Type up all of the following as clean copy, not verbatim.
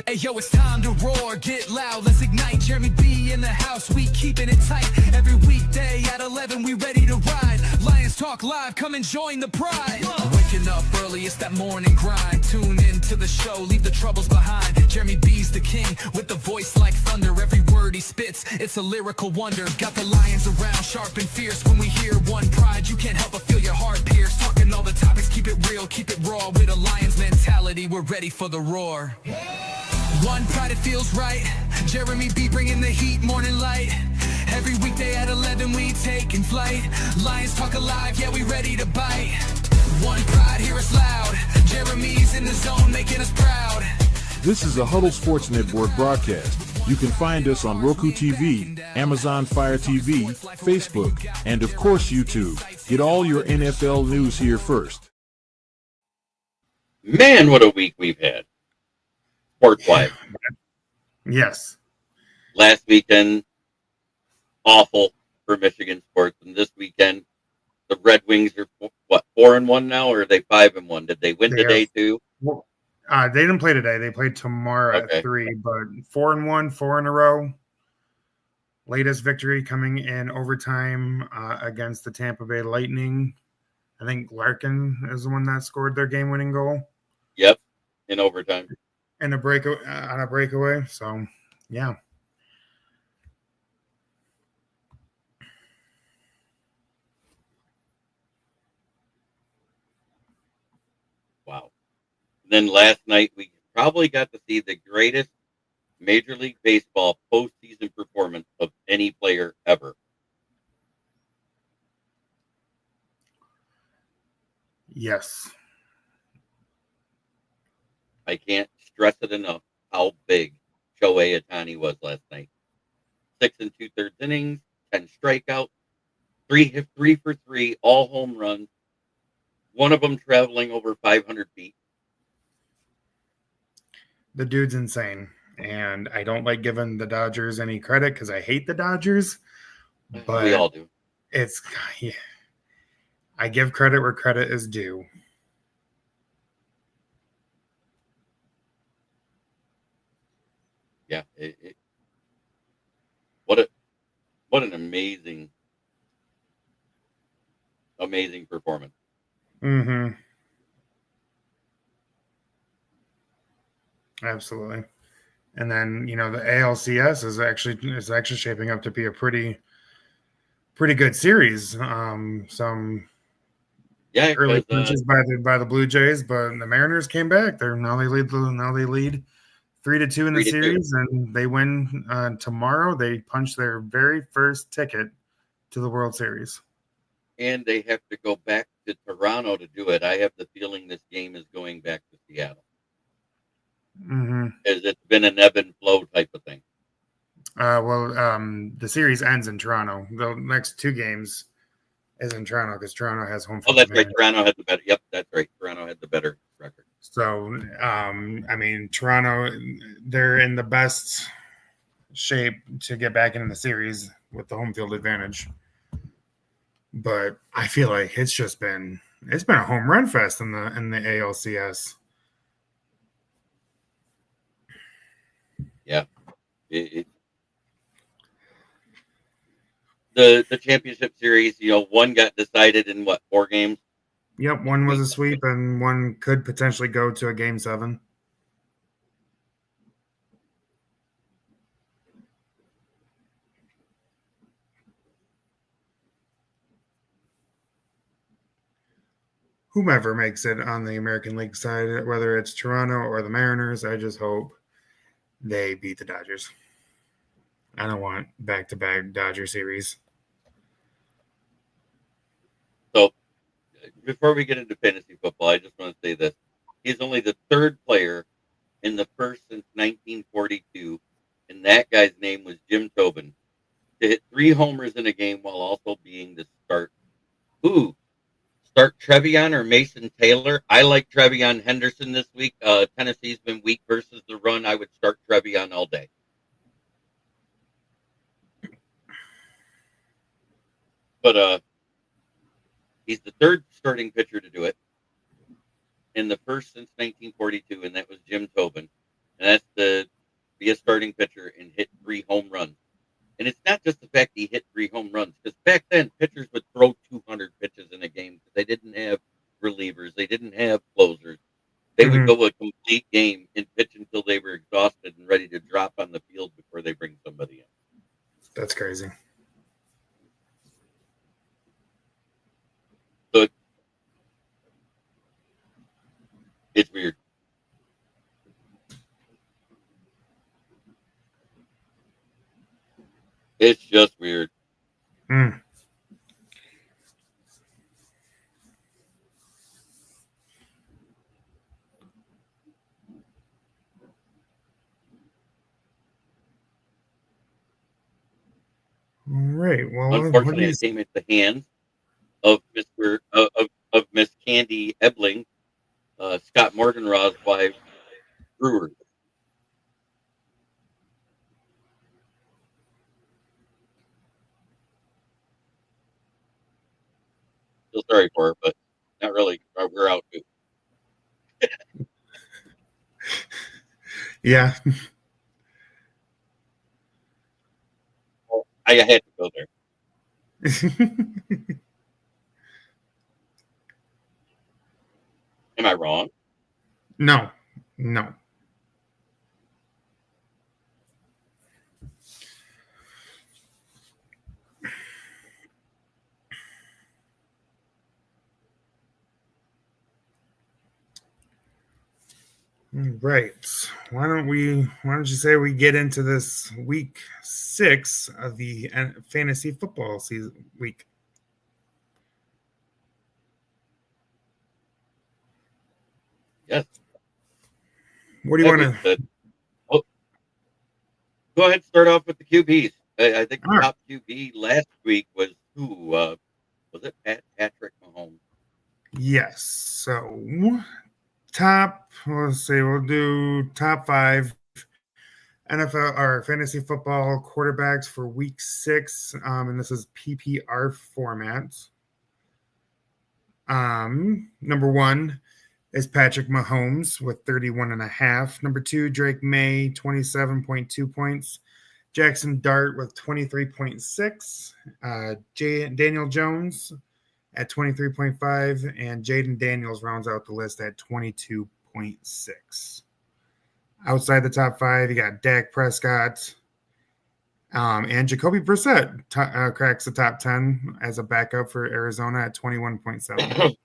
Hey yo, it's time to roar, get loud, let's ignite. Jeremy B in the house, we keeping it tight. Every weekday at 11, we ready to ride. Lions Talk Live, come and join the pride. Waking up early, it's that morning grind. Tune in to the show, leave the troubles behind. Jeremy B's the king, with the voice like thunder. Every word he spits, it's a lyrical wonder. Got the lions around, sharp and fierce. When we hear one pride, you can't help but feel your heart pierce. Talking all the topics, keep it real, keep it raw. With a lion's mentality, we're ready for the roar. One pride, it feels right. Jeremy B bringing the heat, morning light. Every weekday at 11 we taking flight. Lions Talk Alive, yeah, we ready to bite. One pride, hear us loud. Jeremy's in the zone, making us proud. This is a Huddle Sports Network broadcast. You can find us on Roku TV, Amazon Fire TV, Facebook, and of course YouTube. Get all your NFL news here first. Man, what a week we've had. Sports-wise. Yes. Last weekend, awful for Michigan sports, and this weekend, the Red Wings are what, 4-1 now, or are they 5-1? Did they win today too? Well, they didn't play today. They played tomorrow at 3, but 4-1, 4 in a row. Latest victory coming in overtime against the Tampa Bay Lightning. I think Larkin is the one that scored their game-winning goal. Yep, in overtime. And a breakaway. So, yeah. Wow. Then last night, we probably got to see the greatest Major League Baseball postseason performance of any player ever. Yes. I can't stress it enough how big Shohei Ohtani was last night. 6 2/3 innings, 10 strikeouts, 3 for 3, all home runs. One of them traveling over 500 feet. The dude's insane. And I don't like giving the Dodgers any credit because I hate the Dodgers. But we all do. I give credit where credit is due. Yeah. What an amazing performance. Mm-hmm. Absolutely. And then, the ALCS is actually shaping up to be a pretty good series. Some early punches by the Blue Jays, but the Mariners came back. They lead 3-2 in the series, and they win tomorrow. They punch their very first ticket to the World Series. And they have to go back to Toronto to do it. I have the feeling this game is going back to Seattle. Mm-hmm. It's been an ebb and flow type of thing. The series ends in Toronto. The next 2 games is in Toronto because Toronto has home field. Oh, that's right. Toronto had the better. Yep, that's right. Toronto had the better record. So, Toronto, they're in the best shape to get back into the series with the home field advantage. But I feel like it's been a home run fest in the ALCS. Yeah. The championship series, one got decided in 4 games? Yep, one was a sweep and one could potentially go to a game 7. Whomever makes it on the American League side, whether it's Toronto or the Mariners, I just hope they beat the Dodgers. I don't want back-to-back Dodger series. So, before we get into fantasy football, I just want to say this. He's only the 3rd player in the first since 1942, and that guy's name was Jim Tobin, to hit 3 homers in a game while also being the start Trevion or Mason Taylor. I like Trevion Henderson this week. Tennessee's been weak versus the run. I would start Trevion all day. But he's the 3rd starting pitcher to do it, in the first since 1942, and that was Jim Tobin. And that's a starting pitcher and hit 3 home runs. And it's not just the fact he hit 3 home runs, because back then pitchers would throw 200 pitches in a game because they didn't have relievers, they didn't have closers. They would go a complete game and pitch until they were exhausted and ready to drop on the field before they bring somebody in. That's crazy. So it's weird. It's just weird. All right. Well, unfortunately, it came at the hands of Miss Candy Ebling, Scott Morganraw's wife, Brewer. Feel sorry for her, but not really. We're out too. Yeah. I had to go there. Am I wrong? No. Right. Why don't you say we get into this week 6 of the fantasy football season week? Yes. What do you want to? Go ahead and start off with the QBs. I think the top QB last week was who? Was it Patrick Mahomes? Yes. So let's see, we'll do top 5 NFL or fantasy football quarterbacks for week 6. And this is PPR format. Number 1 is Patrick Mahomes with 31.5. Number 2, Drake May, 27.2 points. Jackson Dart with 23.6. Daniel Jones at 23.5, and Jaden Daniels rounds out the list at 22.6. Outside the top 5, you got Dak Prescott, and Jacoby Brissett cracks the top 10 as a backup for Arizona at 21.7.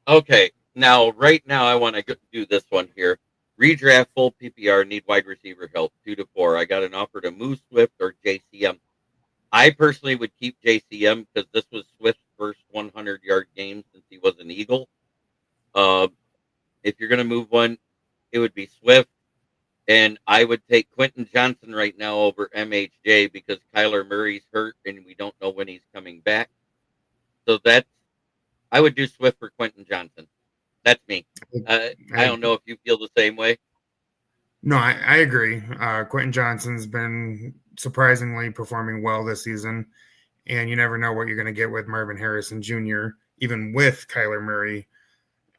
Okay, right now I want to do this one here. Redraft full PPR, need wide receiver help, 2 to 4. I got an offer to move Swift or JCM. I personally would keep JCM because this was Swift's first 100-yard game since he was an Eagle. If you're going to move one, it would be Swift. And I would take Quentin Johnson right now over MHJ because Kyler Murray's hurt and we don't know when he's coming back. So I would do Swift for Quentin Johnson. That's me. I don't know if you feel the same way. No, I agree. Quentin Johnson's been surprisingly performing well this season, and you never know what you're going to get with Marvin Harrison Jr. Even with Kyler Murray,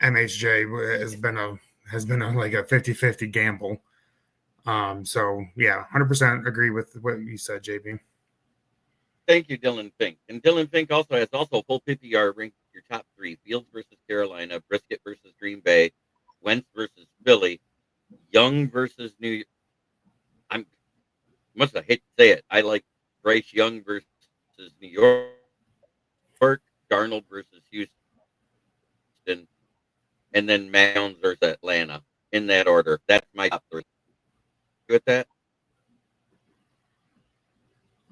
MHJ has been a like a 50-50 gamble. So yeah, 100% agree with what you said, JB. Thank you, Dylan Fink. And Dylan Fink also has full PPR ranked your top 3: Fields versus Carolina, Brisket versus Green Bay, Wentz versus Philly, Young versus New York. I hate to say it. I like Bryce Young versus New York, Darnold versus Houston, and then Mounds versus Atlanta in that order. That's my top 3. You with that?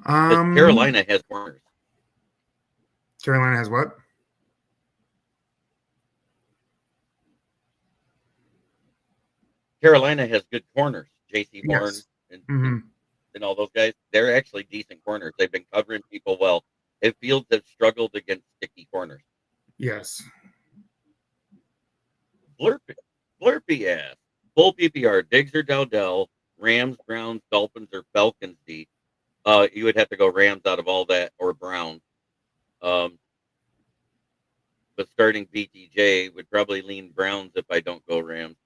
Carolina has corners. Carolina has what? Carolina has good corners. J.C. Barn yes. and all those guys. They're actually decent corners. They've been covering people well. If Fields have struggled against sticky corners. Yes. Blurpy ass. Full PPR. Diggs or Dowdell. Rams, Browns, Dolphins, or Falcons D. You would have to go Rams out of all that or Browns. But starting BTJ would probably lean Browns if I don't go Rams.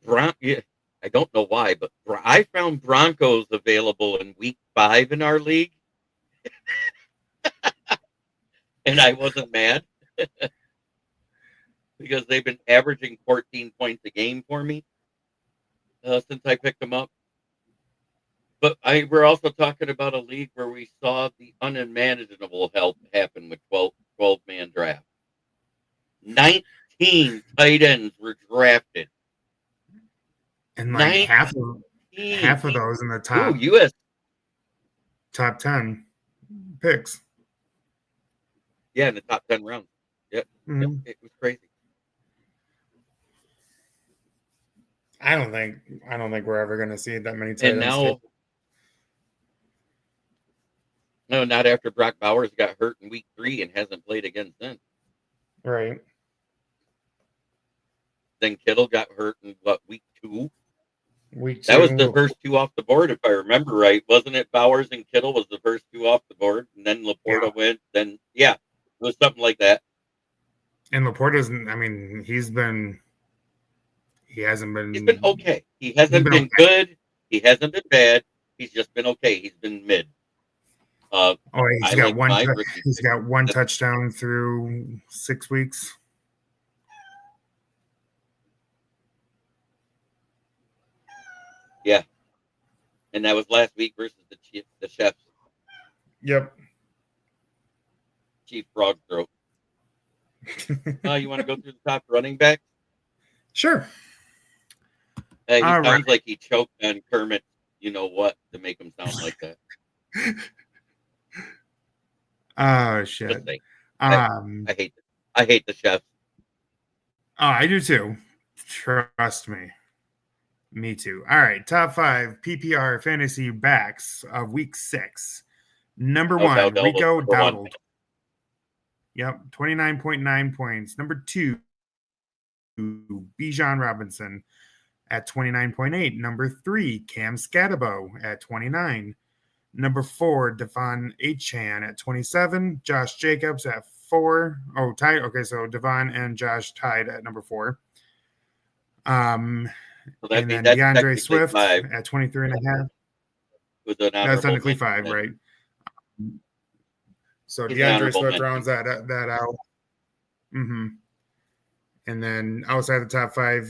Yeah, I don't know why, but I found Broncos available in week 5 in our league, and I wasn't mad because they've been averaging 14 points a game for me since I picked them up. But we're also talking about a league where we saw the unimaginable help happen with 12-man draft. 19 tight ends were drafted. And like half of those in the top US top 10 picks. Yeah, in the top 10 rounds. Yep. Mm-hmm. It was crazy. I don't think we're ever going to see that many tight ends. And now, no, not after Brock Bowers got hurt in week 3 and hasn't played again since. Right. Then Kittle got hurt in week 2? Week 2. That was the first 2 off the board, if I remember right. Wasn't it? Bowers and Kittle was the first 2 off the board, and then Laporta went. Then it was something like that. And Laporta's, I mean, he's been okay. He hasn't been good. He hasn't been bad. He's just been okay. He's been mid. He's got one touchdown through 6 weeks. Yeah, and that was last week versus the Chefs. Yep. Chief Frog Throat. You want to go through the top running back? Sure. He sounds like he choked on Kermit. You know what? To make him sound like that. Oh shit! I hate the Chefs. Oh, I do too. Trust me. Me too. All right, top 5 PPR fantasy backs of week 6. Number 1, Rico Dowdle. Yep, 29.9 points. Number 2, Bijan Robinson at 29.8. Number 3, Cam Scatabo at 29. Number 4, Devon Achane at 27. Josh Jacobs at 4. Oh, tied. Okay, so Devon and Josh tied at number 4. And then DeAndre Swift 5. At 23.5. That's technically 5, right? So DeAndre Swift rounds that out. Mm-hmm. And then outside the top 5,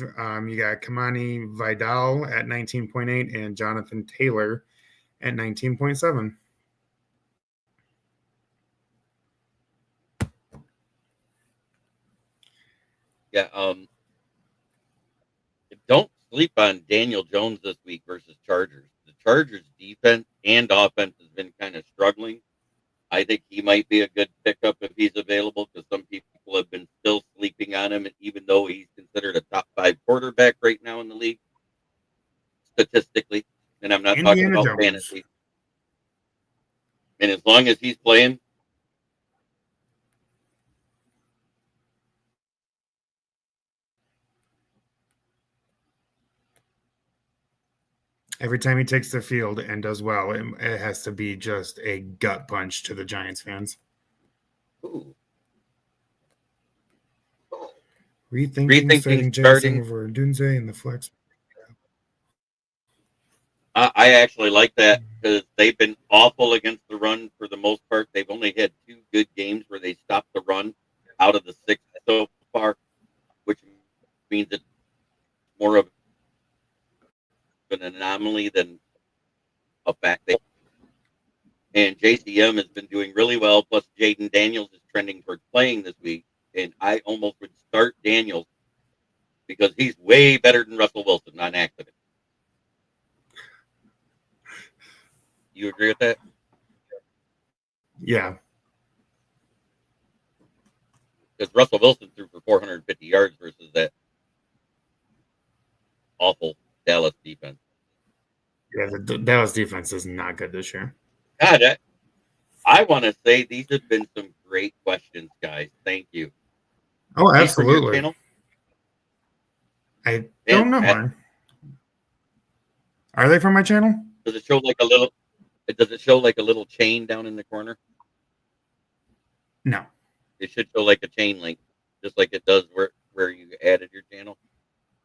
you got Kamani Vidal at 19.8 and Jonathan Taylor at 19.7. Yeah. Don't sleep on Daniel Jones this week versus Chargers. The Chargers defense and offense has been kind of struggling. I think he might be a good pickup if he's available because some people have been still sleeping on him, even though he's considered a top 5 quarterback right now in the league, statistically. And I'm not talking about fantasy. And as long as he's playing, every time he takes the field and does well, it has to be just a gut punch to the Giants fans. Ooh. Rethinking starting over Dunze in the flex. I actually like that because they've been awful against the run for the most part. They've only had 2 good games where they stopped the run out of the 6 so far, which means it's more of an anomaly than a fact. And JCM has been doing really well, plus Jaden Daniels is trending towards playing this week, and I almost would start Daniels because he's way better than Russell Wilson on accident. You agree with that? Yeah. Because Russell Wilson threw for 450 yards versus that awful Dallas defense. Yeah, the Dallas defense is not good this year. God, I want to say these have been some great questions, guys. Thank you. Oh, absolutely. I don't know, Martin. Are they from my channel? Does it show like a little? Does it show like a little chain down in the corner? No. It should show like a chain link, just like it does where you added your channel.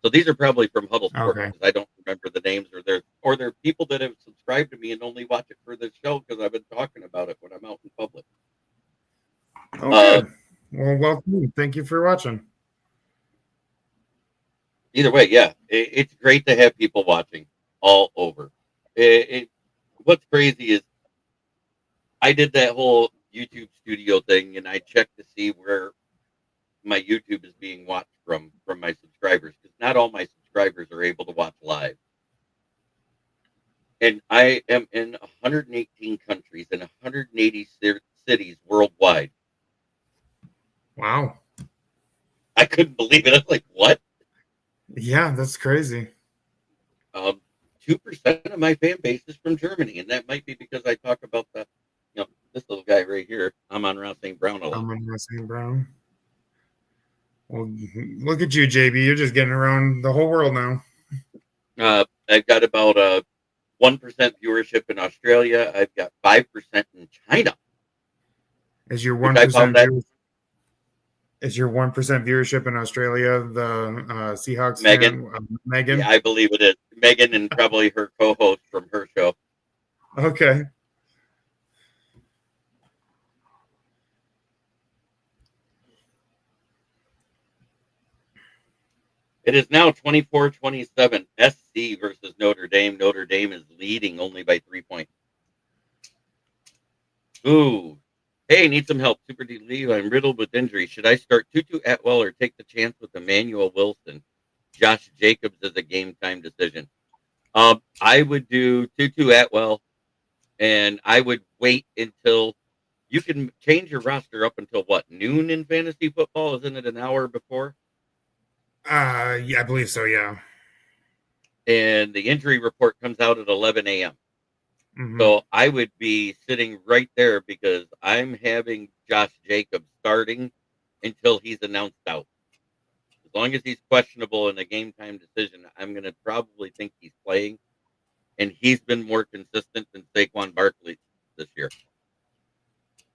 So these are probably from Huddle Sports. Okay. I don't remember the names, or they're people that have subscribed to me and only watch it for the show because I've been talking about it when I'm out in public. Oh, good. Well, welcome. Thank you for watching. Either way, yeah, it's great to have people watching all over. What's crazy is I did that whole YouTube studio thing, and I checked to see where my YouTube is being watched from my subscribers, because not all my subscribers are able to watch live. And I am in 118 countries and 180 cities worldwide. Wow. I couldn't believe it. I was like, what? Yeah, that's crazy. 2% of my fan base is from Germany, and that might be because I talk about this little guy right here. I'm on Ross St. Brown a lot. I'm on Ross St. Brown. Well, look at you, JB. You're just getting around the whole world now. I've got about 1% viewership in Australia. I've got 5% in China. Is your 1% viewership in Australia the Seahawks Megan? Megan? Yeah, I believe it is. Megan and probably her co-host from her show. Okay. It is now 24-27. SC versus Notre Dame. Notre Dame is leading only by 3 points. Ooh. Hey, need some help. Super D. Lee, I'm riddled with injury. Should I start Tutu Atwell or take the chance with Emmanuel Wilson? Josh Jacobs is a game time decision. I would do Tutu Atwell, and I would wait until you can change your roster up until what, noon in fantasy football? Isn't it an hour before? Yeah, I believe so, yeah. And the injury report comes out at 11 a.m. Mm-hmm. So I would be sitting right there because I'm having Josh Jacobs starting until he's announced out. As long as he's questionable in a game time decision, I'm going to probably think he's playing. And he's been more consistent than Saquon Barkley this year.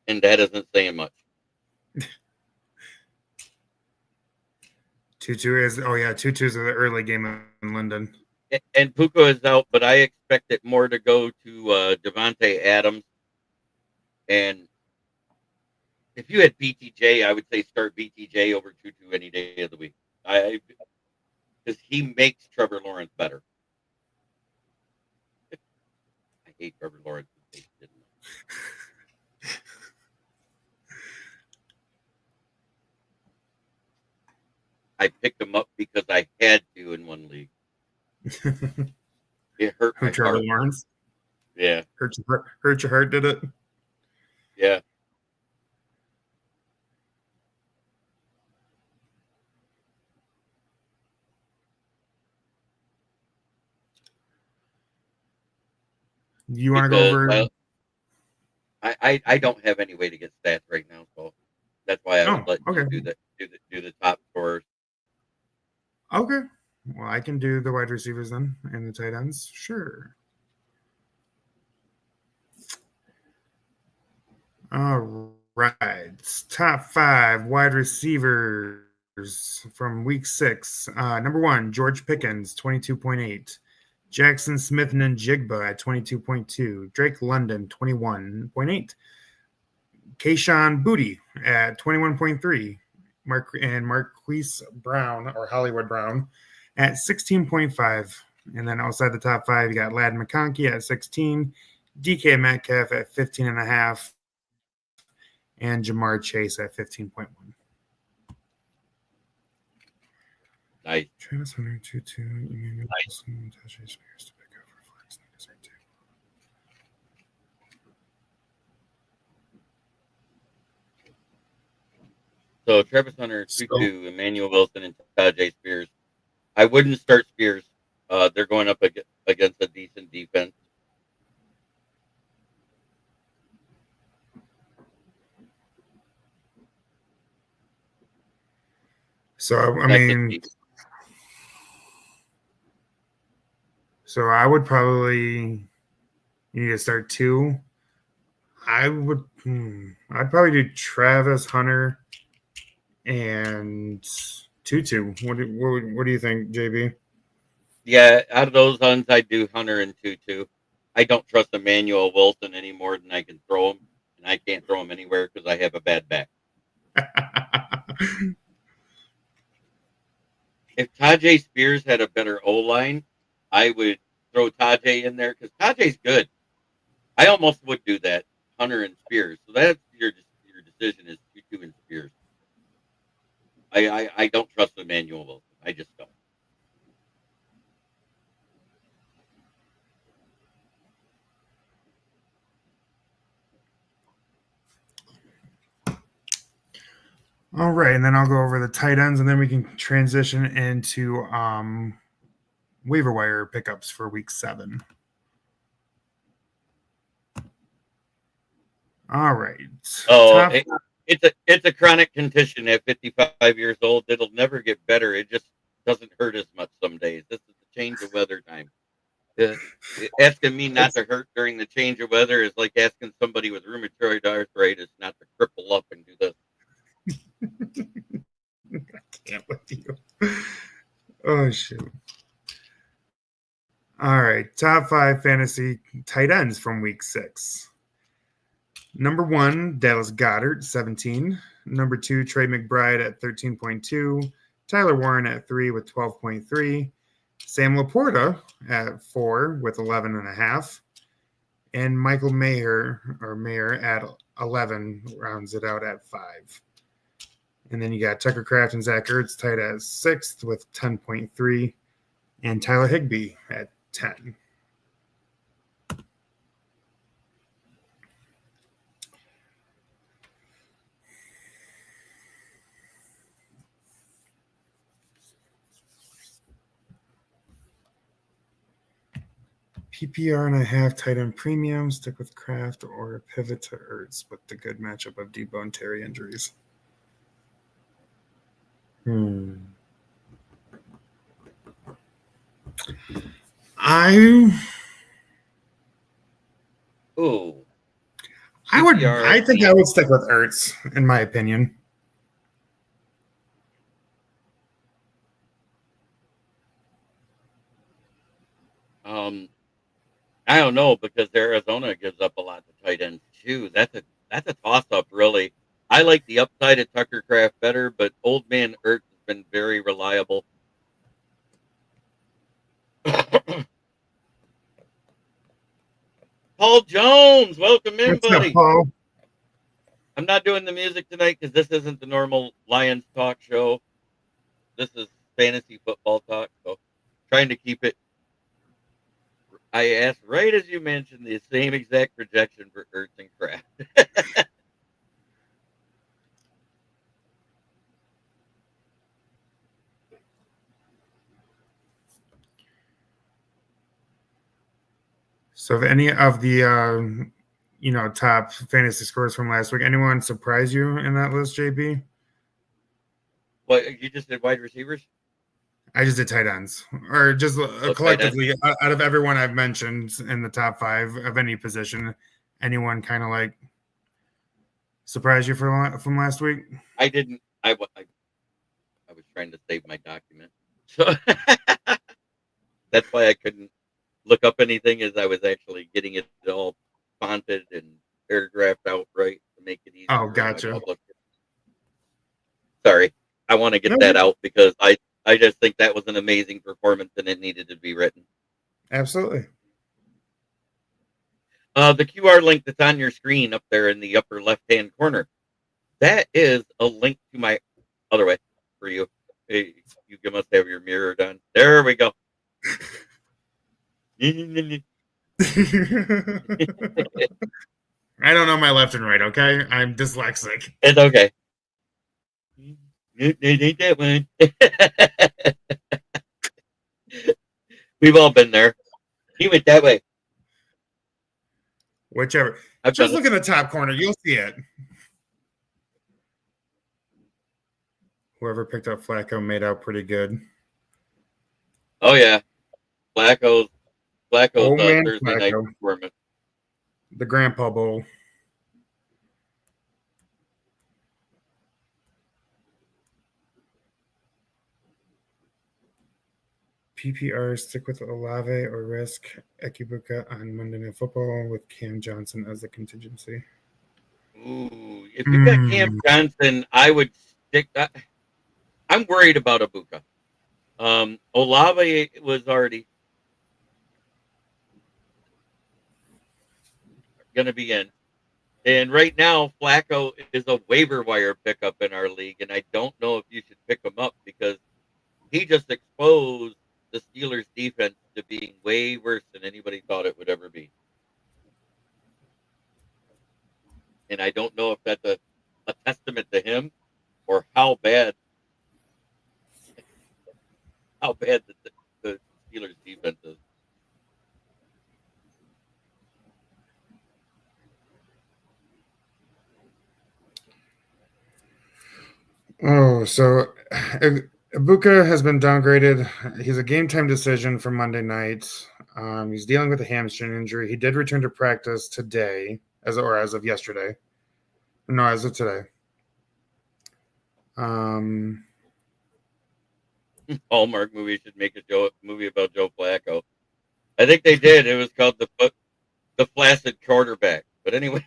And that isn't saying much. Tutu's the early game in London. And Puka is out, but I expect it more to go to Devontae Adams. And if you had BTJ, I would say start BTJ over Tutu any day of the week. Because he makes Trevor Lawrence better. I hate Trevor Lawrence. I picked him up because I had to in one league. It hurt my Trevor heart. Lawrence? Yeah. Hurt your heart, did it? Yeah. You want to go over? I don't have any way to get stats right now, so that's why I was letting you do the top scorers. Okay. Well, I can do the wide receivers then and the tight ends. Sure. All right. Top 5 wide receivers from week 6. Number 1, George Pickens, 22.8. Jackson Smith Njigba at 22.2. Drake London, 21.8. Kayshawn Boutte at 21.3. Marquise Brown, or Hollywood Brown, at 16.5. And then outside the top 5, you got Ladd McConkey at 16, DK Metcalf at 15.5, and Jamar Chase at 15.1. Nice. Travis Hunter, 2-2. Emmanuel Wilson, Tajay Spears to pick up for flex. So Travis Hunter, 2-2, Emmanuel Wilson, and Tajay Spears. I wouldn't start Spears. They're going up against a decent defense. So, I would probably need to start 2. I'd probably do Travis Hunter and Tutu. What do you think, JB? Yeah, out of those ones, I do Hunter and Tutu. I don't trust Emmanuel Wilson any more than I can throw him, and I can't throw him anywhere because I have a bad back. If Tajay Spears had a better O-line, I would throw Tajay in there because Tajay's good. I almost would do that, Hunter and Spears. So that's your decision is Tutu and Spears. I don't trust Emmanuel Wilson. I just don't. All right, and then I'll go over the tight ends, and then we can transition into waiver wire pickups for week 7. All right. Oh, it's a chronic condition at 55 years old. It'll never get better. It just doesn't hurt as much some days. This is the change of weather time. Asking me not to hurt during the change of weather is like asking somebody with rheumatoid arthritis not to cripple up and do this. I can't with you. Oh, shoot. All right. Top 5 fantasy tight ends from week 6. Number 1, Dallas Goedert, 17. Number 2, Trey McBride at 13.2. Tyler Warren at 3 with 12.3. Sam Laporta at 4 with 11.5. And Michael Mayer at 11 rounds it out at 5. And then you got Tucker Kraft and Zach Ertz tied at 6th with 10.3. And Tyler Higbee at 10. PPR and a half tight end premium. Stick with Kraft or pivot to Ertz with the good matchup of Debo and Terry injuries. I think I would stick with Ertz, in my opinion. I don't know because Arizona gives up a lot to tight ends too. That's a toss up, really. I like the upside of Tucker Kraft better, but old man Ertz has been very reliable. Paul Jones, welcome in, buddy. Up, Paul? I'm not doing the music tonight because this isn't the normal Lions talk show. This is fantasy football talk, so trying to keep it. I asked right as you mentioned the same exact projection for Ertz and Kraft. So, if any of the top fantasy scores from last week, anyone surprise you in that list, JB? What, you just did wide receivers? I just did tight ends, or just collectively out of everyone I've mentioned in the top 5 of any position. Anyone kind of like surprise you from last week? I didn't. I was trying to save my document, so that's why I couldn't look up anything as I was actually getting it all fonted and paragraphed out right to make it easier. Oh, gotcha. Sorry, I want to get that out because I just think that was an amazing performance and it needed to be written. Absolutely. The QR link that's on your screen up there in the upper left-hand corner, that is a link to my other way for you. Hey, you must have your mirror done. There we go. I don't know my left and right, okay? I'm dyslexic. It's okay. Ain't that one. We've all been there. He went that way. Whichever. Just look in the top corner. You'll see it. Whoever picked up Flacco made out pretty good. Oh, yeah. Flacco's Thursday night performance. The Grandpa Bowl. PPR stick with Olave or risk Ekibuka on Monday Night Football with Cam Johnson as a contingency? Ooh, if you got Cam Johnson, I would stick. I'm worried about Ibuka. Olave was already going to be in. And right now, Flacco is a waiver wire pickup in our league, and I don't know if you should pick him up because he just exposed the Steelers' defense to being way worse than anybody thought it would ever be. And I don't know if that's a testament to him or how bad the Steelers' defense is. Oh, so Ibuka has been downgraded. He's a game time decision for Monday night. He's dealing with a hamstring injury. He did return to practice today, as of yesterday. No, as of today. Hallmark movie should make a movie about Joe Flacco. I think they did. It was called the Flaccid Quarterback. But anyway.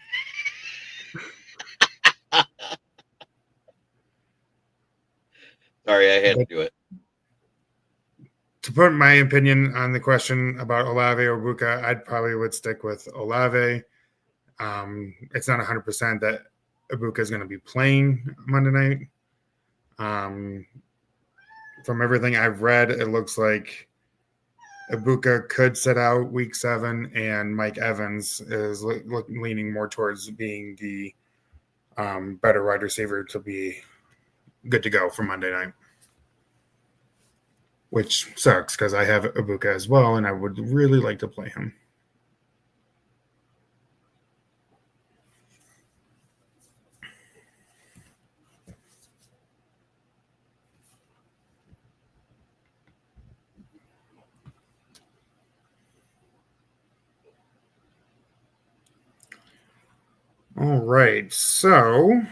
Sorry, I had to do it. To put my opinion on the question about Olave or Ibuka, I'd probably would stick with Olave. It's not 100% that Ibuka is going to be playing Monday night. From everything I've read, it looks like Ibuka could sit out week 7, and Mike Evans is leaning more towards being the better wide receiver to be good to go for Monday night. Which sucks because I have Ibuka as well, and I would really like to play him. All right, so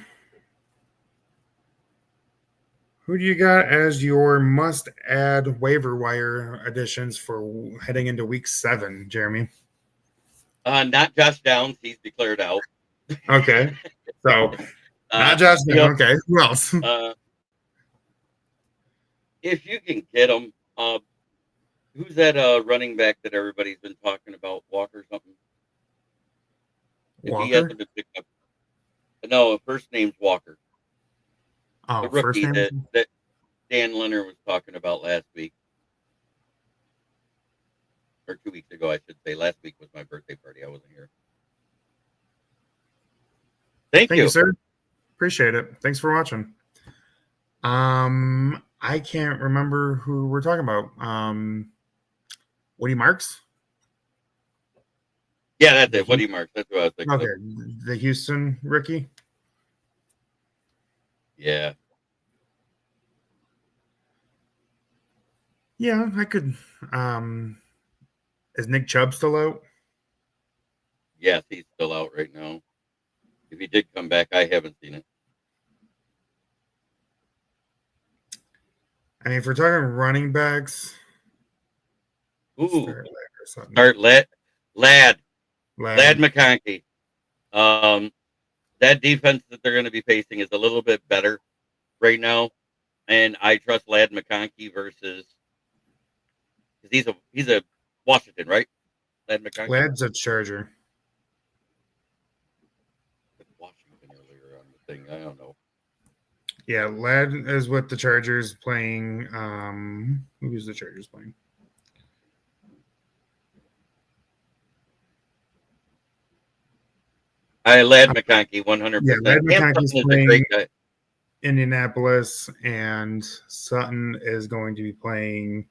who do you got as your must-add waiver wire additions for heading into week 7, Jeremy? Not Josh Downs. He's declared out. Okay, so not Josh Downs. Okay, who else? If you can get him, who's that running back that everybody's been talking about? Walker something? Walker? If he hasn't been picked up. No, first name's Walker. Oh, the rookie that Dan Leonard was talking about last week. Or 2 weeks ago, I should say. Last week was my birthday party. I wasn't here. Thank you, sir. Appreciate it. Thanks for watching. I can't remember who we're talking about. Woody Marks? Yeah, that's it. Woody Marks. That's what I was thinking. Okay, the Houston rookie. Yeah. Yeah, I could. Is Nick Chubb still out? Yes, he's still out right now. If he did come back, I haven't seen it. I mean, if we're talking running backs, start Lad McConkey. That defense that they're going to be facing is a little bit better right now, and I trust Lad McConkey versus because he's a Washington, right? Lad McConkey. Lad's a Charger. Washington earlier on the thing. I don't know. Yeah, Lad is with the Chargers playing. Who's the Chargers playing? Lad McConkey, 100%. Yeah, Lad McConkey's playing a great guy. Indianapolis, and Sutton is going to be playing.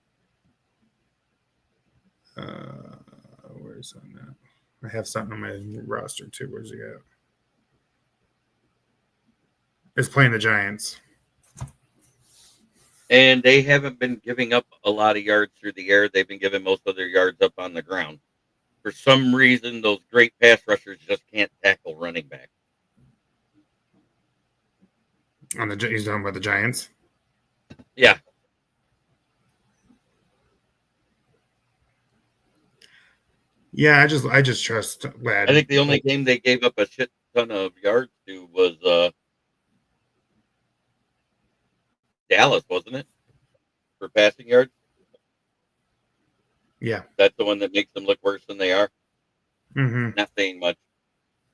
Where's Sutton at? I have Sutton on my roster too. Where's he at? Is playing the Giants. And they haven't been giving up a lot of yards through the air. They've been giving most of their yards up on the ground. For some reason, those great pass rushers just can't tackle running back. He's talking about the Giants? Yeah. Yeah, I just trust Lad. I think the only game they gave up a shit ton of yards to was Dallas, wasn't it? For passing yards. Yeah. That's the one that makes them look worse than they are. Mm-hmm. Not saying much.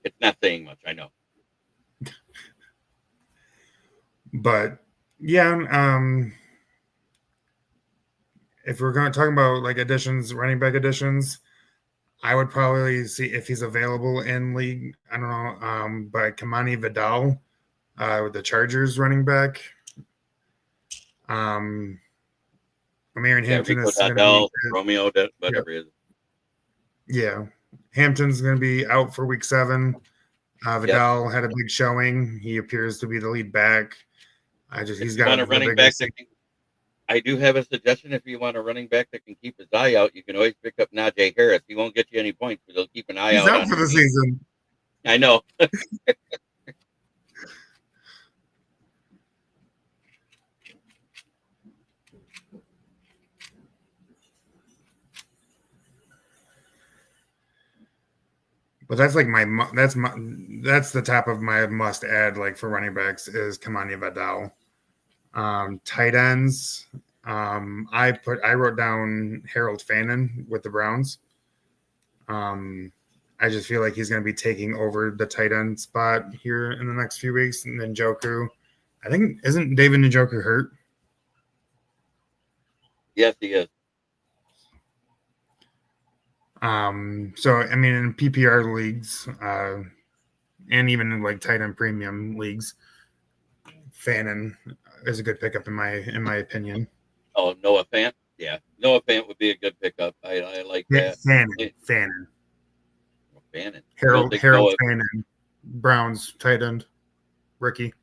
It's not saying much, I know. But yeah, if we're going to talk about like additions, running back additions, I would probably see if he's available in league. I don't know, but Kamani Vidal with the Chargers running back. Amir Hampton Rico is going to be Romeo, whatever it is. Yeah, Hampton's going to be out for week 7. Vidal had a big showing. He appears to be the lead back. He's got a running back that I do have a suggestion. If you want a running back that can keep his eye out, you can always pick up Najee Harris. He won't get you any points, but he'll keep an eye out. He's out for the season. I know. But that's like that's the top of my must add like for running backs is Kamani Vidal. Tight ends. I wrote down Harold Fannin with the Browns. I just feel like he's going to be taking over the tight end spot here in the next few weeks. And then Njoku, I think, isn't David Njoku hurt? Yes, he is. So I mean, in PPR leagues, and even in like tight end premium leagues, Fannin is a good pickup in my opinion. Oh, Noah Fant? Yeah. Noah Fant would be a good pickup. I like that. Fannin. Fannin. Harold Fannin, Browns tight end, rookie.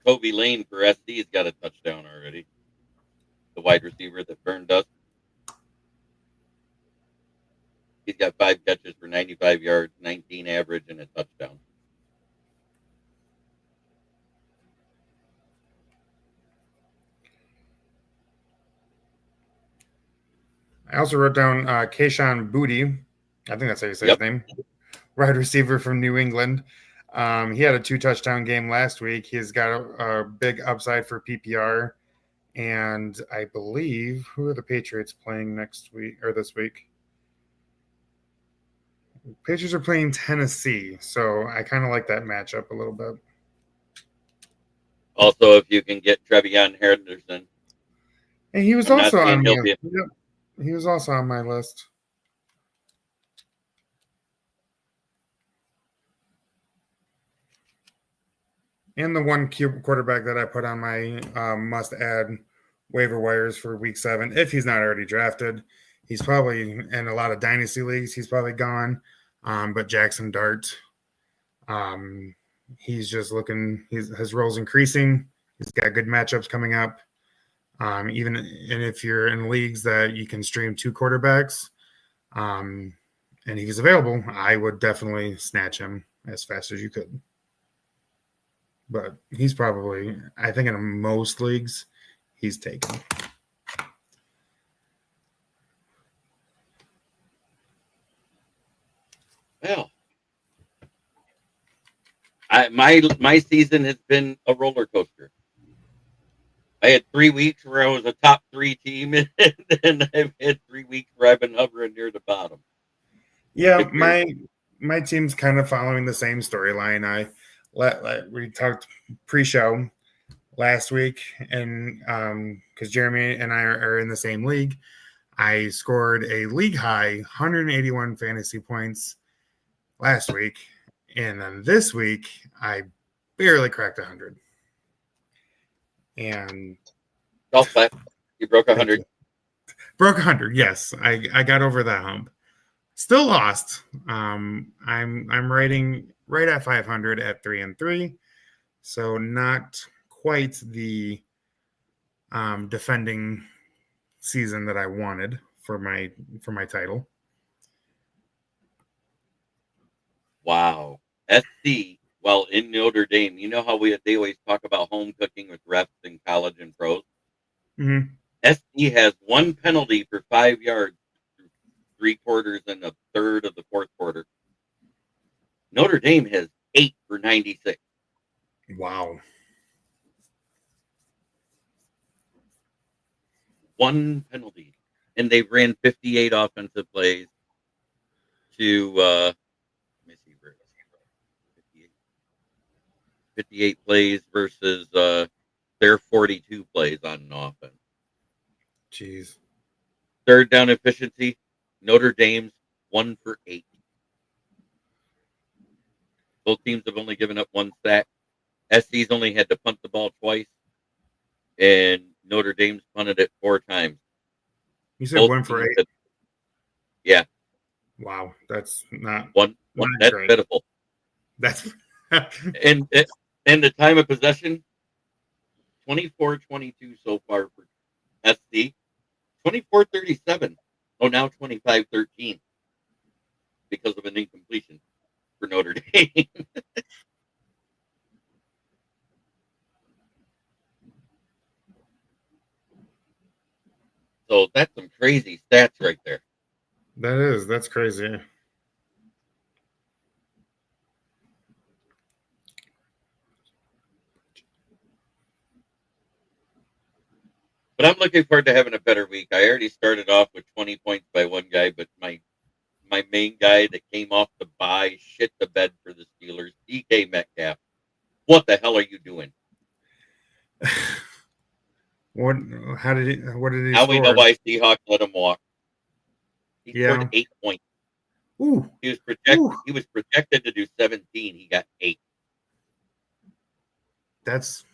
Jacoby Lane for SC's got a touchdown already. The wide receiver that burned us. He's got 5 catches for 95 yards, 19 average, and a touchdown. I also wrote down Kayshon Boutte. I think that's how you say his name. Wide receiver from New England. He had a 2-touchdown game last week. He's got a big upside for PPR. And I believe, who are the Patriots playing next week or this week? Patriots are playing Tennessee. So I kind of like that matchup a little bit. Also, if you can get Trevion Henderson. And he was also on he was also on my list. And the one quarterback that I put on my must-add waiver wires for week 7, if he's not already drafted, he's probably in a lot of dynasty leagues. He's probably gone. But Jackson Dart, he's just looking. His role's increasing. He's got good matchups coming up. And if you're in leagues that you can stream 2 quarterbacks, and he's available, I would definitely snatch him as fast as you could. But he's probably, I think in most leagues, he's taken. Well, my season has been a roller coaster. I had 3 weeks where I was a top 3 team, and then I've had 3 weeks where I've been hovering near the bottom. Yeah, my team's kind of following the same storyline. We talked pre-show last week, and because Jeremy and I are in the same league, I scored a league high 181 fantasy points last week, and then this week I barely cracked 100. And you broke 100. Broke 100. Yes, I got over that hump. Still lost. I'm rating right at 500 at 3-3, so not quite the defending season that I wanted for my title. Wow, SC While in Notre Dame, you know how they always talk about home cooking with refs in college and pros? Mm-hmm. SC has one penalty for 5 yards, 3/4 and a third of the fourth quarter. Notre Dame has 8 for 96. Wow. One penalty. And they ran 58 offensive plays to, let me see, 58 plays versus their 42 plays on an offense. Jeez. Third down efficiency, Notre Dame's 1 for 8. Both teams have only given up one sack. SC's only had to punt the ball twice, and Notre Dame's punted it 4 times. You said 1 for 8? Yeah. Wow, that's not one. That's great. pitiful. That's and the time of possession, 24-22 so far for SC. 24-37. Oh, now 25-13 because of an incompletion for Notre Dame. So that's some crazy stats right there. That's crazy. But I'm looking forward to having a better week. I already started off with 20 points by one guy, but my main guy that came off the bye shit the bed for the Steelers, DK Metcalf. What the hell are you doing? What did he Now score? we know why Seahawks let him walk. He scored 8 points. Ooh. He was projected to do 17. He got 8. That's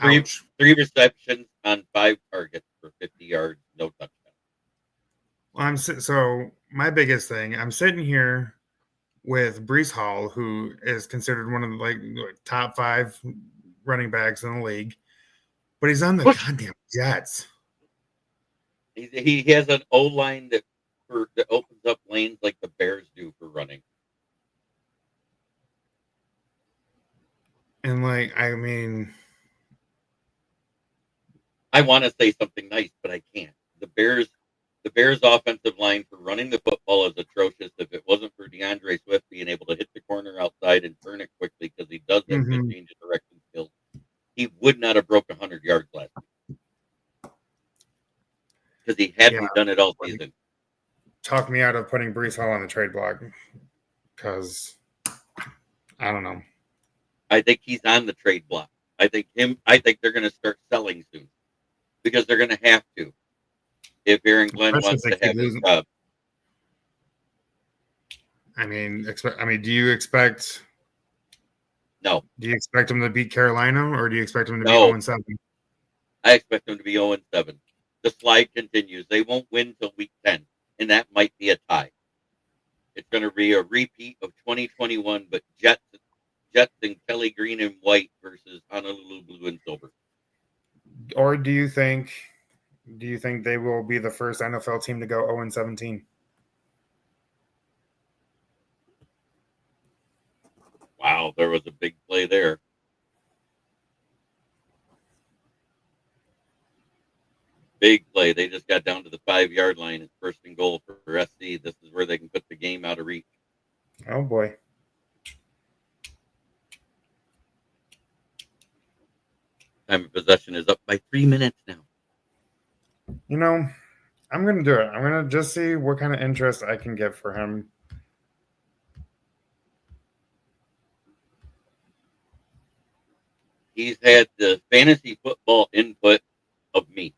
three ouch. 3 receptions on 5 targets for 50 yards, no touchdown. So my biggest thing, I'm sitting here with Breece Hall, who is considered one of the top 5 running backs in the league, but he's on the goddamn Jets. He has an O-line that opens up lanes like the Bears do for running. And I want to say something nice, but I can't. The Bears offensive line for running the football is atrocious. If it wasn't for DeAndre Swift being able to hit the corner outside and turn it quickly, because he does have good change of direction skills, he would not have broke 100 yards last week. Because he hadn't done it all season. Talk me out of putting Breece Hall on the trade block, because I don't know. I think he's on the trade block. I think they're going to start selling soon, because they're going to have to. If Aaron Glenn wants to have his job. Do you expect? No. Do you expect him to beat Carolina, or do you expect him to be 0-7? I expect him to be 0-7. The slide continues. They won't win till week 10, and that might be a tie. It's going to be a repeat of 2021, but Jets and Kelly Green and White versus Honolulu Blue and Silver. Or do you think they will be the first NFL team to go 0-17? Wow, there was a big play there. Big play. They just got down to the 5-yard line. It's 1st and goal for SC. This is where they can put the game out of reach. Oh, boy. Time of possession is up by 3 minutes now. I'm going to do it. I'm going to just see what kind of interest I can get for him. He's had the fantasy football input of me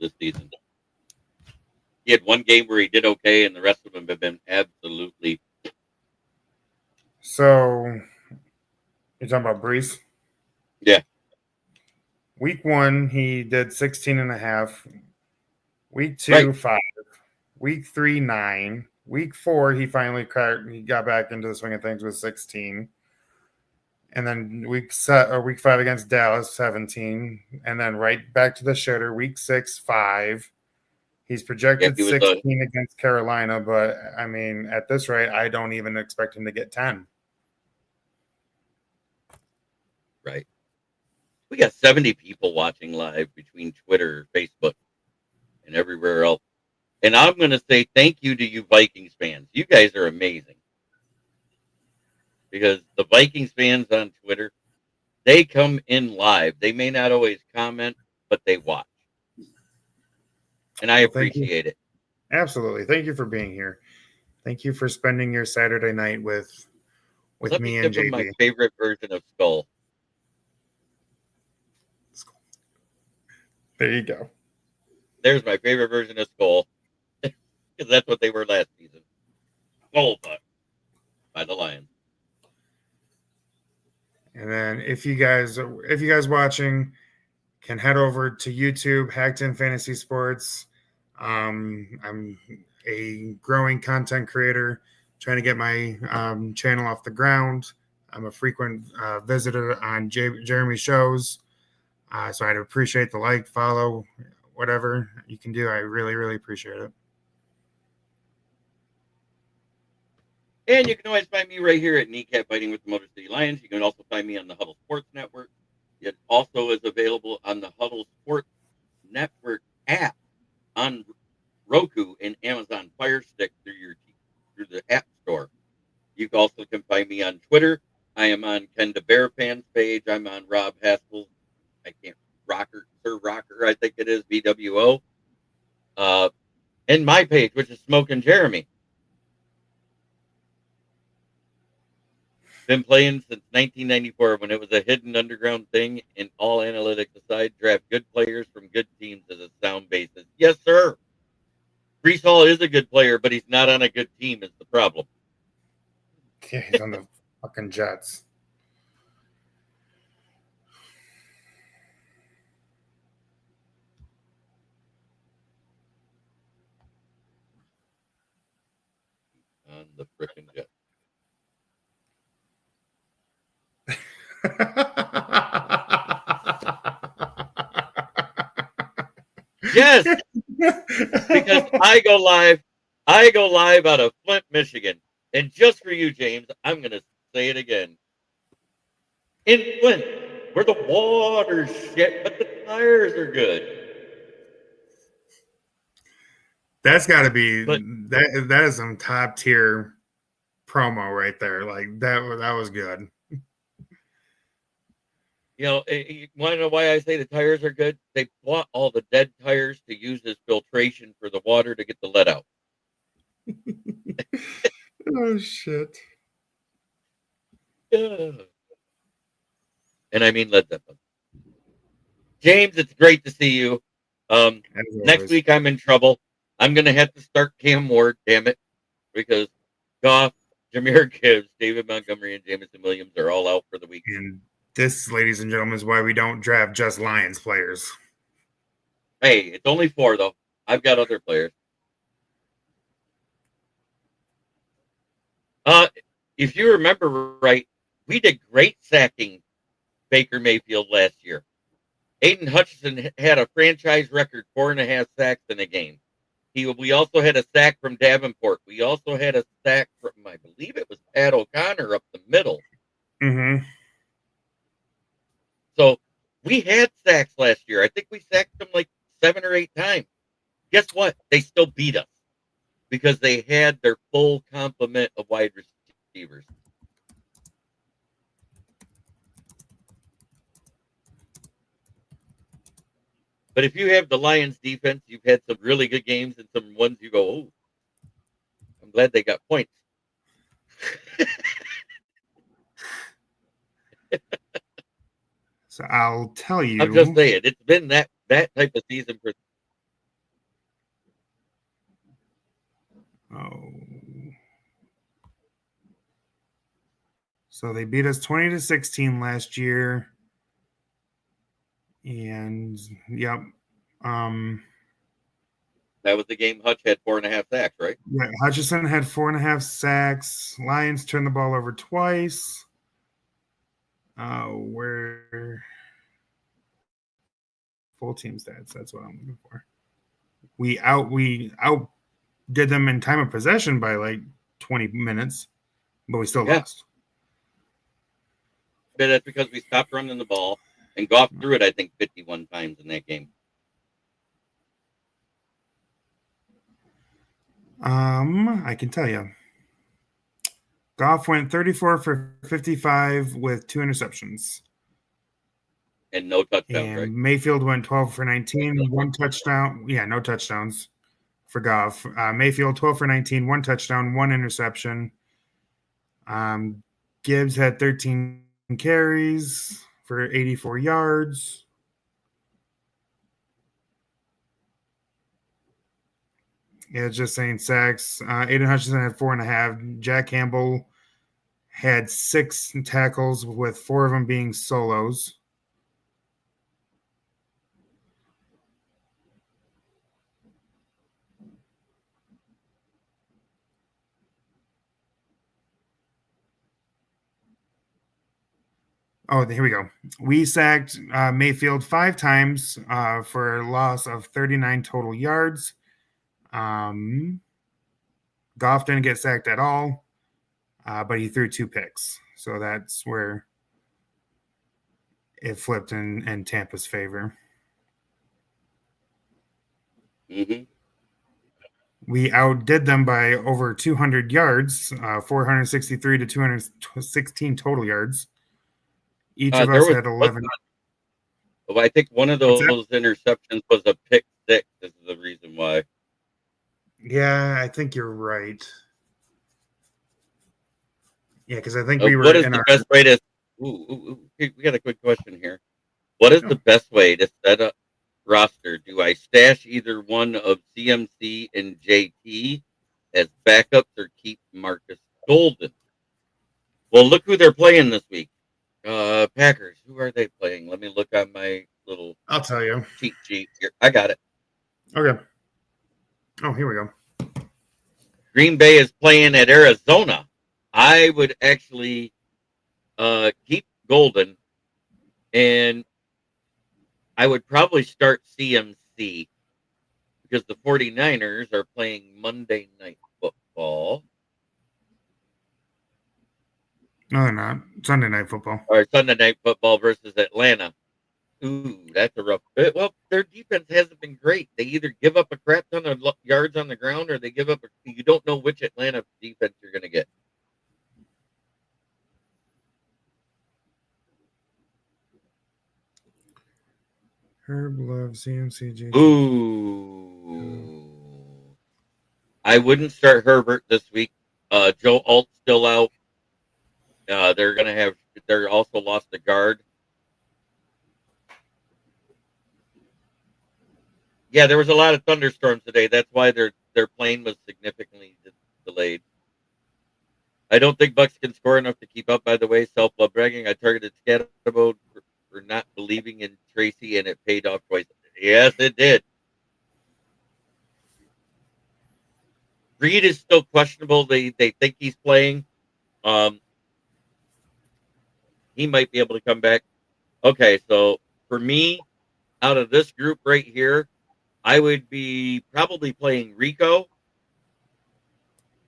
this season. He had one game where he did okay, and the rest of them have been absolutely. So, you're talking about Breece? Yeah. Week 1, he did 16.5. Week 2, 5. Week 3, 9. Week 4, he finally got back into the swing of things with 16. And then week 5 against Dallas, 17. And then right back to the shitter, week 6, 5. He's projected 16 against Carolina, but at this rate, I don't even expect him to get 10. Right. We got 70 people watching live between Twitter, Facebook, and everywhere else. And I'm going to say thank you to you Vikings fans. You guys are amazing. Because the Vikings fans on Twitter, they come in live. They may not always comment, but they watch. And I appreciate it. Absolutely. Thank you for being here. Thank you for spending your Saturday night with me and JB. My favorite version of Skull. There you go. There's my favorite version of Skull. Because that's what they were last season. Skull Buck by the Lions. And then if you guys watching can head over to YouTube, Hacked In Fantasy Sports. I'm a growing content creator, trying to get my channel off the ground. I'm a frequent visitor on Jeremy's shows. So I'd appreciate the like, follow, whatever you can do. I really, really appreciate it. And you can always find me right here at Kneecap Fighting with the Motor City Lions. You can also find me on the Huddle Sports Network. It also is available on the Huddle Sports Network app on Roku and Amazon Fire Stick through the App Store. You also can find me on Twitter. I am on Ken the Bear Pan's page. I'm on Rob Haskell's. Sir Rocker, I think it is, BWO. And my page, which is Smoking Jeremy. Been playing since 1994 when it was a hidden underground thing, and all analytics aside, draft good players from good teams as a sound basis. Yes, sir. Breece Hall is a good player, but he's not on a good team is the problem. Yeah, he's on the fucking Jets. On the frickin' Jets. Yes, because I go live out of Flint, Michigan, and just for you, James, I'm going to say it again. In Flint, where the water's shit, but the tires are good. That's got to be that is some top tier promo right there. Like that was good. You know, you want to know why I say the tires are good? They bought all the dead tires to use as filtration for the water to get the lead out. Oh, shit. And I mean Led Zeppelin. James, it's great to see you. Next week I'm in trouble. I'm going to have to start Cam Ward, damn it, because Goff, Jahmyr Gibbs, David Montgomery, and Jameson Williams are all out for the week. And this, ladies and gentlemen, is why we don't draft just Lions players. Hey, it's only 4, though. I've got other players. If you remember right, we did great sacking Baker Mayfield last year. Aiden Hutchinson had a franchise record 4.5 sacks in a game. We also had a sack from Davenport. We also had a sack from, I believe it was Pat O'Connor up the middle. Mm-hmm. So we had sacks last year. I think we sacked them like 7 or 8 times. Guess what? They still beat us because they had their full complement of wide receivers. But if you have the Lions defense, you've had some really good games and some ones you go, oh, I'm glad they got points. So I'll tell you. I'm just saying, it's been that type of season for. Oh. So they beat us 20-16 last year. And yep. That was the game Hutch had 4.5 sacks, right? Yeah, Hutchinson had 4.5 sacks. Lions turned the ball over twice. Where full team stats, that's what I'm looking for. We out did them in time of possession by like 20 minutes, but we still lost. but that's because we stopped running the ball, and Goff threw it, I think, 51 times in that game. I can tell you. Goff went 34 for 55 with 2 interceptions. And no touchdowns, and right? Mayfield went 12 for 19, 1 touchdown. Yeah, no touchdowns for Goff. Mayfield 12 for 19, 1 touchdown, 1 interception. Gibbs had 13 carries for 84 yards. Yeah, just saying sacks. Aiden Hutchinson had 4.5. Jack Campbell had 6 tackles, with 4 of them being solos. Oh, here we go. We sacked Mayfield 5 times for a loss of 39 total yards. Goff didn't get sacked at all, but he threw 2 picks. So that's where it flipped in Tampa's favor. Mm-hmm. We outdid them by over 200 yards, 463 to 216 total yards. Each of us had 11. I think one of those interceptions was a pick 6. This is the reason why. Yeah, I think you're right. Yeah, because I think we were. What is the best way to? We got a quick question here. What is the best way to set up roster? Do I stash either one of CMC and JT as backups, or keep Marcus Golden? Well, look who they're playing this week. Packers. Who are they playing? Let me look on my little. I'll tell you. Cheat sheet here. I got it. Okay. Oh, here we go. Green Bay is playing at Arizona. I would actually keep Golden, and I would probably start CMC because the 49ers are playing Monday Night Football. No, they're not. Sunday Night Football. Or Sunday Night Football versus Atlanta. Ooh, that's a rough bit. Well, their defense hasn't been great. They either give up a crap ton of yards on the ground, or they give up. You don't know which Atlanta defense you're going to get. Herb loves CMCG. Ooh. I wouldn't start Herbert this week. Joe Alt's still out. They're also lost a guard. Yeah, there was a lot of thunderstorms today. That's why their plane was significantly delayed. I don't think Bucks can score enough to keep up, by the way. Self-love bragging. I targeted Scatterbo for not believing in Tracy, and it paid off twice. Yes, it did. Reed is still questionable. They think he's playing. He might be able to come back. Okay, so for me, out of this group right here, I would be probably playing Rico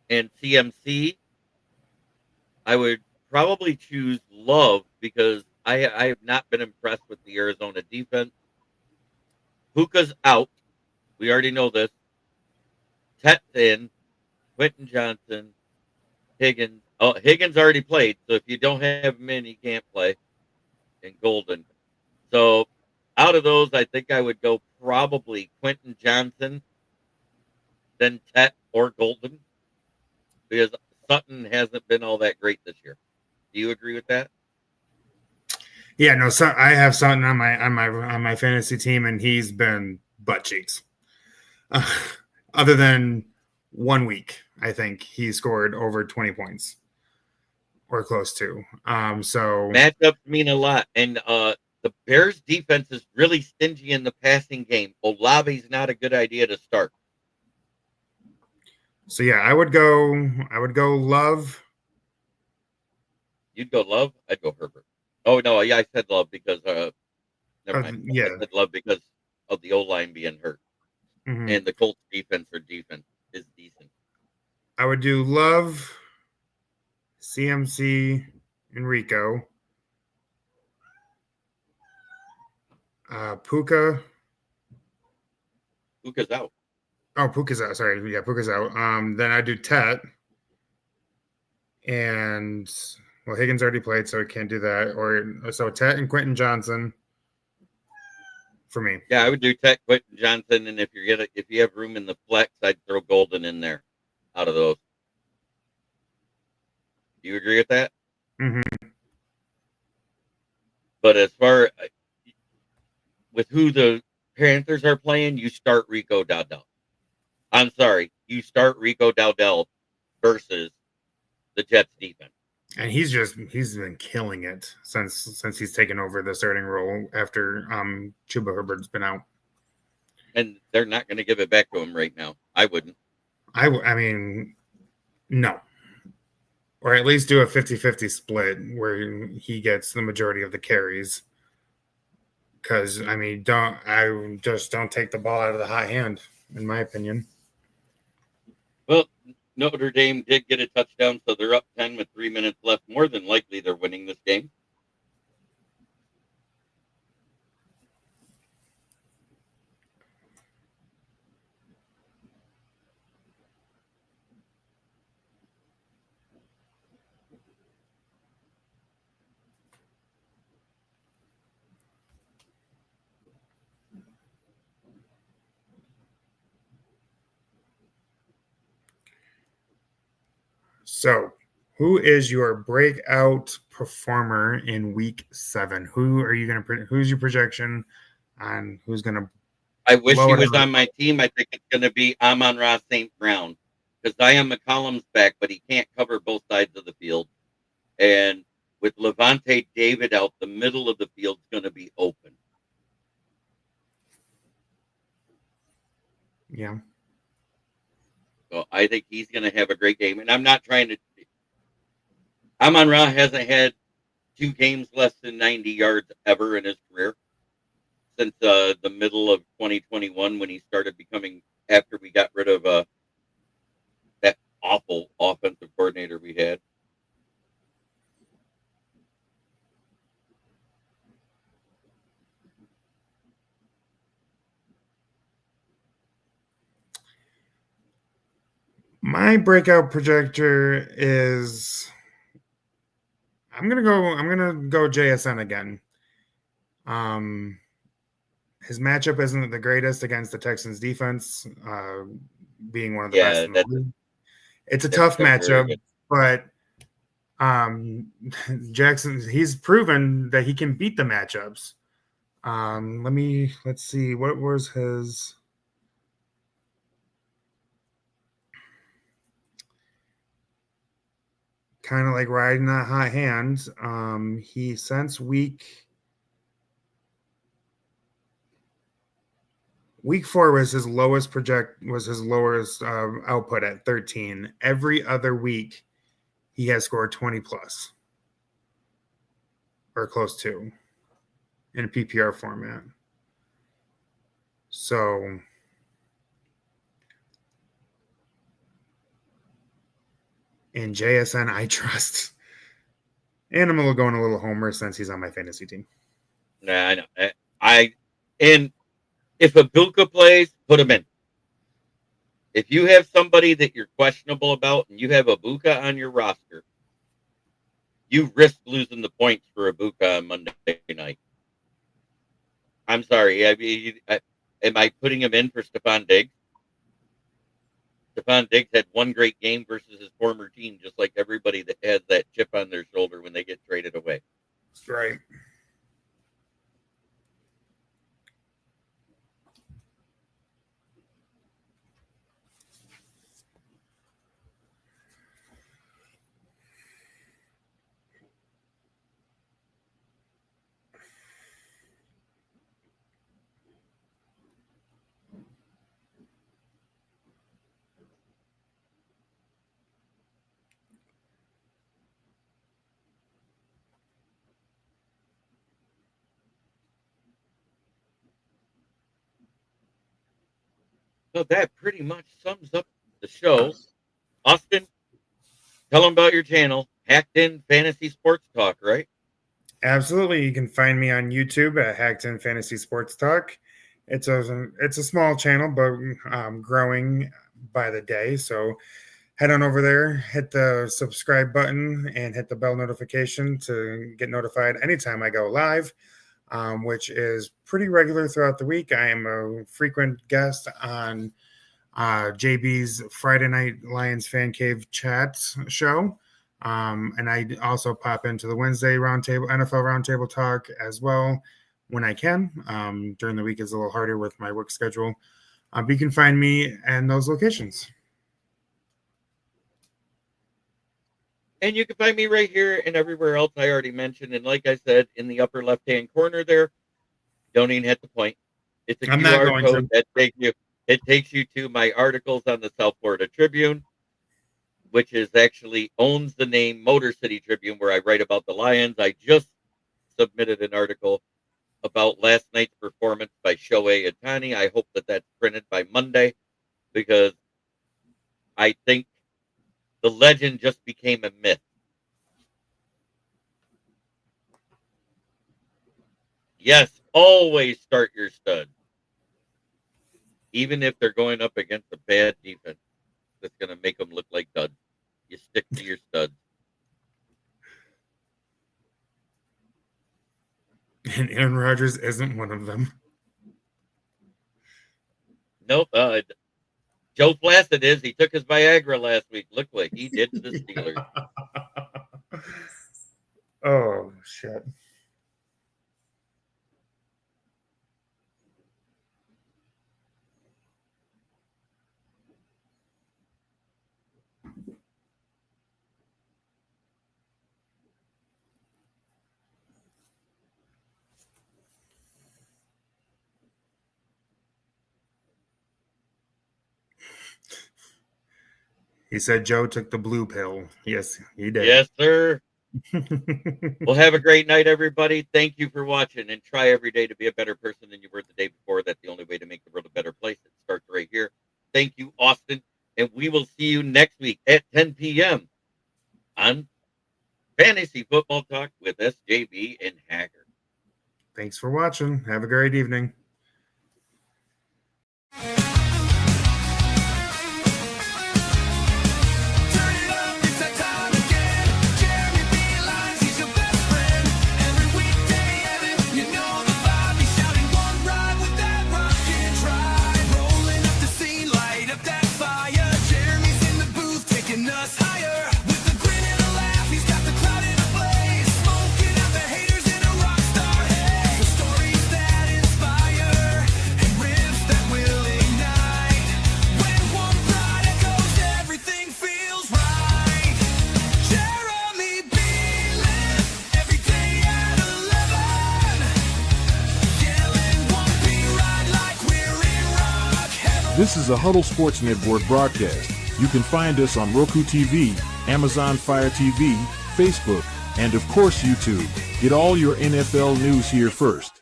and CMC. I would probably choose Love because I have not been impressed with the Arizona defense. Puka's out. We already know this. Tet's in. Quentin Johnson. Higgins. Oh, Higgins already played, so if you don't have him in, he can't play. And Golden. So out of those, I think I would go probably Quentin Johnson, then Tet or Golden, because Sutton hasn't been all that great this year. Do you agree with that? Yeah, no. So I have Sutton on my fantasy team, and he's been butt cheeks. Other than 1 week, I think he scored over 20 points or close to. So matchups mean a lot, and the Bears defense is really stingy in the passing game. Olave's not a good idea to start. So yeah, I would go Love. You'd go Love? I'd go Herbert. Oh no, yeah, I said Love because never mind. Yeah. I said Love because of the O-line being hurt. Mm-hmm. And the Colts defense is decent. I would do Love, CMC, and Rico. Puka. Puka's out. Oh, Puka's out. Sorry. Yeah, Puka's out. Then I do Tet. And, well, Higgins already played, so I can't do that. Or so Tet and Quentin Johnson for me. Yeah, I would do Tet, Quentin Johnson, and if you have room in the flex, I'd throw Golden in there out of those. Do you agree with that? Mm-hmm. But as far with who the Panthers are playing, you start Rico Dowdell. I'm sorry, you start Rico Dowdell versus the Jets defense. And he's been killing it since he's taken over the starting role after Chuba Herbert's been out. And they're not going to give it back to him right now. I wouldn't. I mean, no. Or at least do a 50-50 split where he gets the majority of the carries. Because, I mean, don't take the ball out of the hot hand, in my opinion. Well, Notre Dame did get a touchdown, so they're up 10 with 3 minutes left. More than likely, they're winning this game. So, who is your breakout performer in Week 7? Who's your projection on who's gonna? I wish he was on my team. I think it's going to be Amon-Ra St. Brown because Zion McCollum's back, but he can't cover both sides of the field. And with Levante David out, the middle of the field's going to be open. Yeah. So I think he's going to have a great game. And I'm not trying to. Amon-Ra hasn't had 2 games less than 90 yards ever in his career since the middle of 2021 when he started becoming, after we got rid of that awful offensive coordinator we had. My breakout projector is I'm gonna go JSN again. His matchup isn't the greatest against the Texans defense, being one of the best in the league. It's a tough matchup, but Jackson, he's proven that he can beat the matchups. Let's see, what was his? Kind of like riding that hot hand. He since week 4 was his lowest output at 13. Every other week, he has scored 20 plus or close to in a PPR format. So in JSN, I trust. And I'm going a little homer since he's on my fantasy team. Nah, I know. And if Ibuka plays, put him in. If you have somebody that you're questionable about and you have Ibuka on your roster, you risk losing the points for Ibuka on Monday night. I'm sorry. Am I putting him in for Stephon Diggs? Stephon Diggs had one great game versus his former team, just like everybody that has that chip on their shoulder when they get traded away. Right. So that pretty much sums up the show. Austin, tell them about your channel, Hacked In Fantasy Sports Talk, right? Absolutely. You can find me on YouTube at Hackton Fantasy Sports Talk. It's a small channel, but growing by the day. So head on over there, hit the subscribe button, and hit the bell notification to get notified anytime I go live, which is pretty regular throughout the week. I am a frequent guest on JB's Friday Night Lions Fan Cave chat show. And I also pop into the Wednesday roundtable, NFL roundtable talk as well when I can. During the week is a little harder with my work schedule. But you can find me in those locations. And you can find me right here and everywhere else I already mentioned. And like I said, in the upper left-hand corner there, don't even hit the point. It's a QR code that takes you to my articles on the South Florida Tribune, which is actually owns the name Motor City Tribune, where I write about the Lions. I just submitted an article about last night's performance by Shohei Ohtani. I hope that that's printed by Monday, because I think the legend just became a myth. Yes, always start your studs, even if they're going up against a bad defense that's going to make them look like duds. You stick to your studs. And Aaron Rodgers isn't one of them. Nope. Joe Flacid is. He took his Viagra last week. Look what he did to the Steelers. Oh, shit. He said Joe took the blue pill. Yes, he did. Yes, sir. Well, have a great night, everybody. Thank you for watching, and try every day to be a better person than you were the day before. That's the only way to make the world a better place. It starts right here. Thank you, Austin, and we will see you next week at 10 p.m. on Fantasy Football Talk with SJB and Haacker. Thanks for watching. Have a great evening. This is a Huddle Sports Network broadcast. You can find us on Roku TV, Amazon Fire TV, Facebook, and of course YouTube. Get all your NFL news here first.